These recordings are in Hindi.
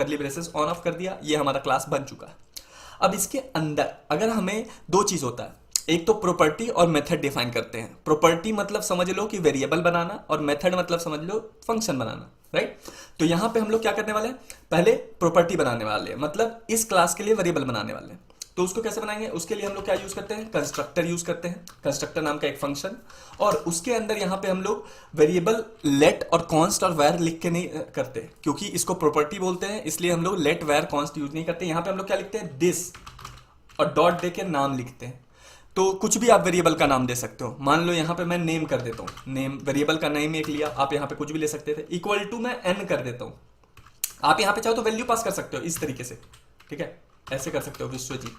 करली ब्रेसेस ऑन ऑफ कर दिया, ये हमारा क्लास बन चुका। अब इसके अंदर अगर हमें दो चीज होता है, एक तो प्रॉपर्टी और मेथड डिफाइन करते हैं। प्रॉपर्टी मतलब समझ लो कि वेरिएबल बनाना, और मेथड मतलब समझ लो फंक्शन बनाना, राइट। तो यहां पे हम लोग क्या करने वाले हैं, पहले प्रॉपर्टी बनाने वाले हैं, मतलब इस क्लास के लिए वेरिएबल बनाने वाले हैं। तो उसको कैसे बनाएंगे, उसके लिए हम लोग क्या यूज करते हैं, कंस्ट्रक्टर यूज करते हैं, कंस्ट्रक्टर नाम का एक फंक्शन। और उसके अंदर यहां पे हम लोग वेरिएबल लेट और कॉन्स्ट और वैर लिख के नहीं करते, क्योंकि इसको प्रॉपर्टी बोलते हैं, इसलिए हम लोग लेट वैर कॉन्स्ट यूज नहीं करते। यहां पे हम लोग क्या लिखते हैं, दिस और डॉट दे के नाम लिखते हैं। तो कुछ भी आप वेरिएबल का नाम दे सकते हो। मान लो यहां पे मैं नेम कर देता हूं, नेम वेरिएबल का नेम एक लिया, आप यहां पे कुछ भी ले सकते थे। इक्वल टू मैं एन कर देता हूं, आप यहां पे चाहो तो वैल्यू पास कर सकते हो इस तरीके से, ठीक है, ऐसे कर सकते हो विश्वजीत।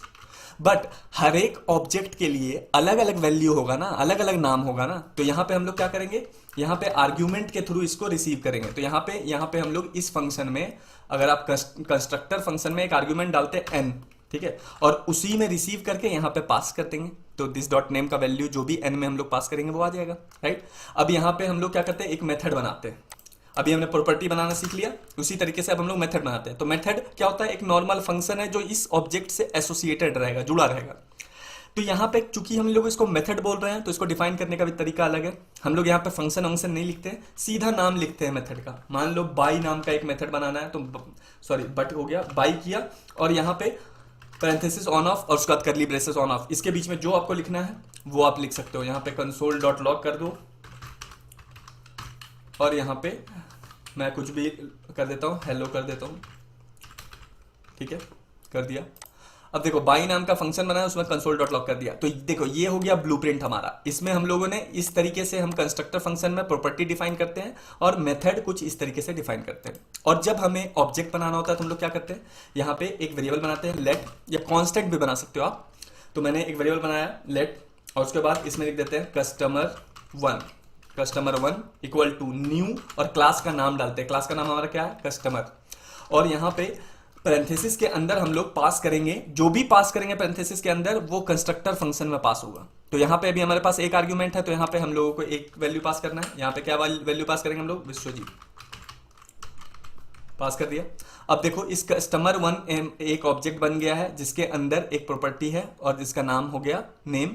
बट हर एक ऑब्जेक्ट के लिए अलग अलग वैल्यू होगा ना, अलग अलग नाम होगा ना। तो यहां पे हम लोग क्या करेंगे, यहां पे आर्ग्यूमेंट के थ्रू इसको रिसीव करेंगे। तो यहां पे हम लोग इस फंक्शन में, अगर आप कंस्ट्रक्टर फंक्शन में एक आर्ग्यूमेंट डालते हैं एन, ठीक है, और उसी में रिसीव करके यहां पे पास कर देंगे। तो दिस डॉट नेम का वैल्यू जो भी एन में हम लोग पास करेंगे वो आ जाएगा, राइट। अब यहां पे हम लोग क्या करते हैं, एक मेथड बनाते हैं। अभी हमने प्रॉपर्टी बनाना सीख लिया, उसी तरीके से अब हम लोग मेथड बनाते हैं। तो मेथड क्या होता है, एक नॉर्मल फंक्शन है जो इस ऑब्जेक्ट से एसोसिएटेड रहेगा, जुड़ा रहेगा। तो यहाँ पे चूंकि हम लोग इसको मेथड बोल रहे हैं, तो इसको डिफाइन करने का भी तरीका अलग है। हम लोग यहाँ पे फंक्शन वंक्शन नहीं लिखते हैं, सीधा नाम लिखते हैं मेथड का। मान लो बाई नाम का एक मेथड बनाना है, तो सॉरी बट हो गया, बाई किया और यहाँ पे पैरेंथेसिस ऑन ऑफ और उसके बाद करली ब्रेसेस ऑन ऑफ। इसके बीच में जो आपको लिखना है वो आप लिख सकते हो। यहाँ पे कंसोल डॉट लॉग कर दो और यहाँ पे मैं कुछ भी कर देता हूँ, हेलो कर देता हूँ, ठीक है, कर दिया। अब देखो बाई नाम का फंक्शन बनाया, उसमें कंसोल डॉट लॉग कर दिया। तो देखो ये हो गया ब्लूप्रिंट हमारा। इसमें हम लोगों ने इस तरीके से हम कंस्ट्रक्टर फंक्शन में प्रॉपर्टी डिफाइन करते हैं और मेथड कुछ इस तरीके से डिफाइन करते हैं। और जब हमें ऑब्जेक्ट बनाना होता है तो हम लोग क्या करते हैं, यहाँ पे एक वेरिएबल बनाते हैं लेट, या कॉन्स्टेंट भी बना सकते हो आप। तो मैंने एक वेरिएबल बनाया लेट, और उसके बाद इसमें लिख देते हैं customer one equal to new, और क्लास का नाम डालते हैं। क्लास का नाम हमारा क्या है, कस्टमर। और यहाँ पे पैरेंथेसिस के अंदर हम लोग पास करेंगे, जो भी पास करेंगे पैरेंथेसिस के अंदर वो कंस्ट्रक्टर फंक्शन में पास होगा। तो यहाँ पे अभी हमारे पास एक आर्ग्यूमेंट है, तो यहाँ पे हम लोगों को एक वैल्यू पास करना है। यहाँ पे क्या वैल्यू पास करेंगे हम लोग, विश्वजीत, पास कर दिया। अब देखो इस कस्टमर वन एक ऑब्जेक्ट बन गया है जिसके अंदर एक प्रॉपर्टी है और जिसका नाम हो गया नेम।